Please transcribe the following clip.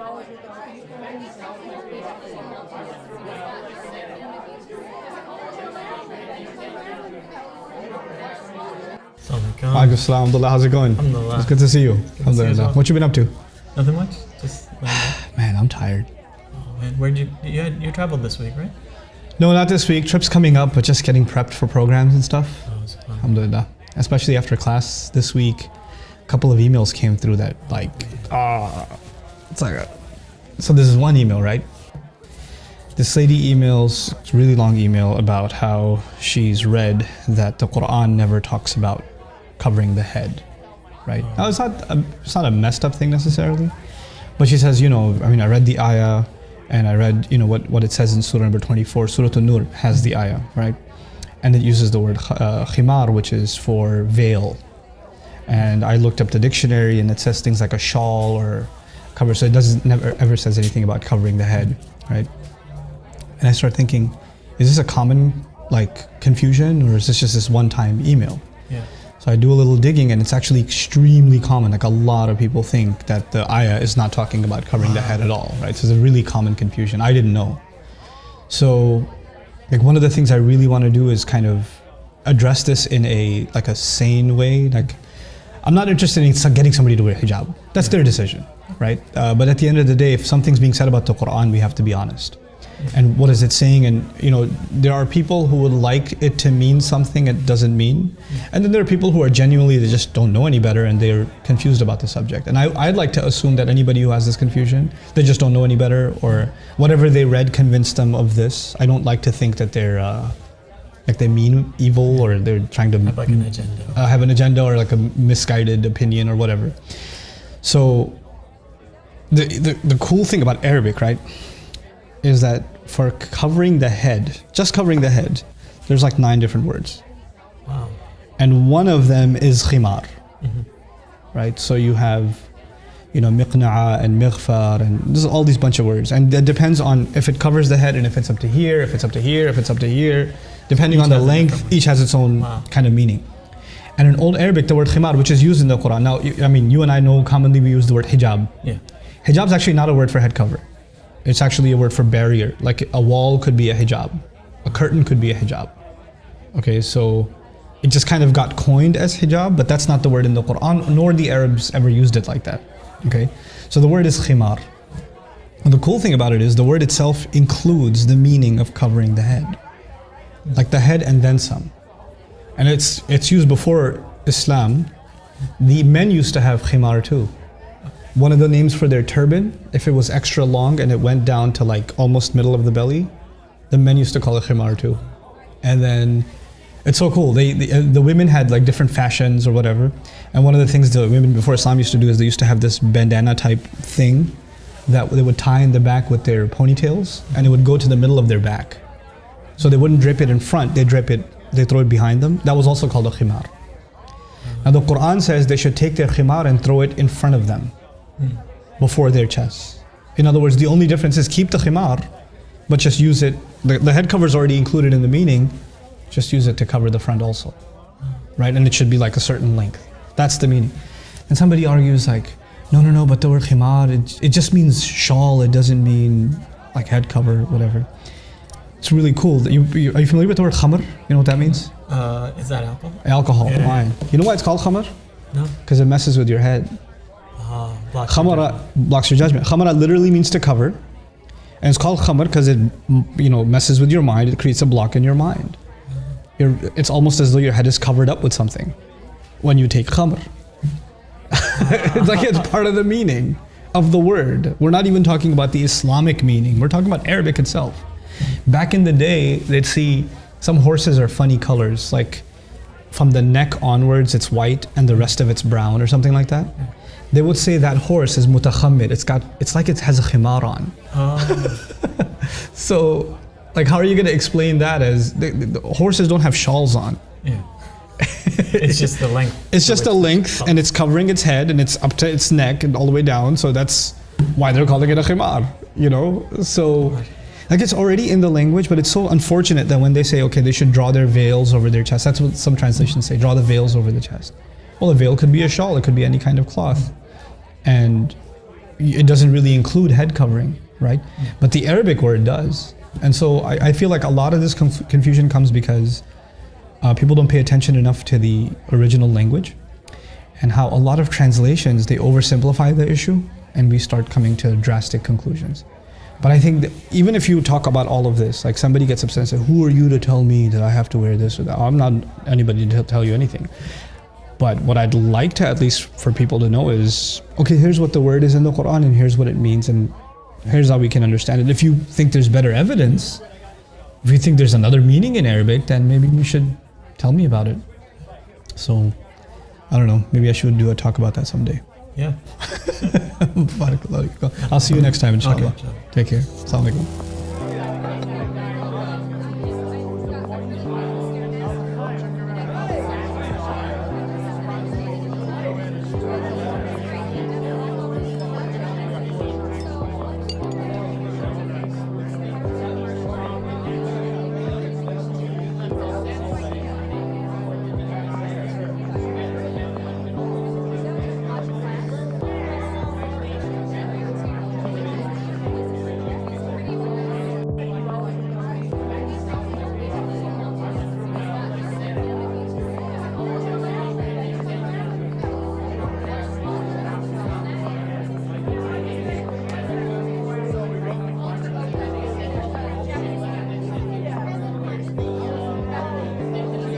Alaikum Assalam, Abdullah, how's it going? Alhamdulillah. It's good to see you. Alhamdulillah. Well. What you been up to? Nothing much. Just Man, I'm tired. oh man, where'd you traveled this week, right? No, not this week. Trip's coming up, but just getting prepped for programs and stuff. Oh, it's fun. Alhamdulillah. Especially after class this week, a couple of emails came through that it's like so this is one email, right? This lady emails, it's a really long email about how she's read that the Quran never talks about covering the head, right? Now, it's not a messed up thing necessarily, but she says, I read the ayah and I read, what it says in Surah number 24, Surah An-Nur has the ayah, right? And it uses the word khimar, which is for veil. And I looked up the dictionary and it says things like a shawl or cover, so it never ever says anything about covering the head, right? And I start thinking, is this a common confusion, or is this just this one-time email? Yeah. So I do a little digging, and it's actually extremely common. Like, a lot of people think that the ayah is not talking about covering the head at all, right? So it's a really common confusion. I didn't know. So, one of the things I really want to do is kind of address this in a sane way. I'm not interested in getting somebody to wear hijab. That's their decision, right? But at the end of the day, if something's being said about the Quran, we have to be honest. And what is it saying? And there are people who would like it to mean something it doesn't mean, and then there are people who are genuinely, they just don't know any better and they're confused about the subject. And I'd like to assume that anybody who has this confusion, they just don't know any better, or whatever they read convinced them of this. I don't like to think that they're they mean evil, or they're trying to have an agenda, have an agenda, or a misguided opinion or whatever. So the cool thing about Arabic, right, is that for covering the head, just covering the head, there's 9 different words. Wow. And one of them is khimar, right? So you have, miqna'a and mighfar, and there's all these bunch of words. And that depends on if it covers the head, and if it's up to here, if it's up to here, if it's up to here, depending on the length, each has its own kind of meaning. And in Old Arabic, the word khimar, which is used in the Quran. Now, you and I know commonly we use the word hijab. Yeah. Hijab is actually not a word for head cover. It's actually a word for barrier. Like, a wall could be a hijab. A curtain could be a hijab. Okay, so it just kind of got coined as hijab, but that's not the word in the Quran, nor the Arabs ever used it like that. Okay, so the word is khimar. And the cool thing about it is the word itself includes the meaning of covering the head. Like the head and then some. And it's used before Islam. The men used to have khimar too. One of the names for their turban, if it was extra long and it went down to almost middle of the belly, the men used to call it khimar too. And then it's so cool. The women had different fashions or whatever. And one of the things the women before Islam used to do is they used to have this bandana type thing that they would tie in the back with their ponytails, and it would go to the middle of their back. So they wouldn't drape it in front, they throw it behind them. That was also called a khimar. Now the Quran says they should take their khimar and throw it in front of them, before their chests. In other words, the only difference is keep the khimar, but just use it. The head cover is already included in the meaning. Just use it to cover the front also, right? And it should be a certain length. That's the meaning. And somebody argues no, but the word khimar, it just means shawl. It doesn't mean head cover, whatever. It's really cool. Are you familiar with the word khamr? You know what that means? Is that alcohol? Alcohol, Yeah. wine. You know why it's called khamr? No. Because it messes with your head. Khamara blocks your judgment. Khamara literally means to cover, and it's called khamar because it messes with your mind. It creates a block in your mind. It's almost as though your head is covered up with something when you take khamr. It's part of the meaning of the word. We're not even talking about the Islamic meaning. We're talking about Arabic itself. Back in the day, they'd see some horses are funny colors, from the neck onwards it's white and the rest of it's brown or something like that. They would say that horse is mutakhammir. It's like it has a khimar on. So, how are you going to explain that as the horses don't have shawls on? Yeah. It's just the length. It's just the length, and it's covering its head, and it's up to its neck and all the way down. So that's why they're calling it a khimar. So it's already in the language, but it's so unfortunate that when they say, okay, they should draw their veils over their chest. That's what some translations say, draw the veils over the chest. Well, a veil could be a shawl. It could be any kind of cloth. And it doesn't really include head covering, right? But the Arabic word does. And so I feel like a lot of this confusion comes because people don't pay attention enough to the original language, and how a lot of translations, they oversimplify the issue and we start coming to drastic conclusions. But I think that even if you talk about all of this, like somebody gets upset and says, who are you to tell me that I have to wear this or that? I'm not anybody to tell you anything. But what I'd like to, at least for people to know, is, okay, here's what the word is in the Quran and here's what it means and here's how we can understand it. If you think there's better evidence, if you think there's another meaning in Arabic, then maybe you should tell me about it. So, I don't know, maybe I should do a talk about that someday. Yeah. I'll see you next time, inshallah. Okay, Take care. Assalamu alaikum.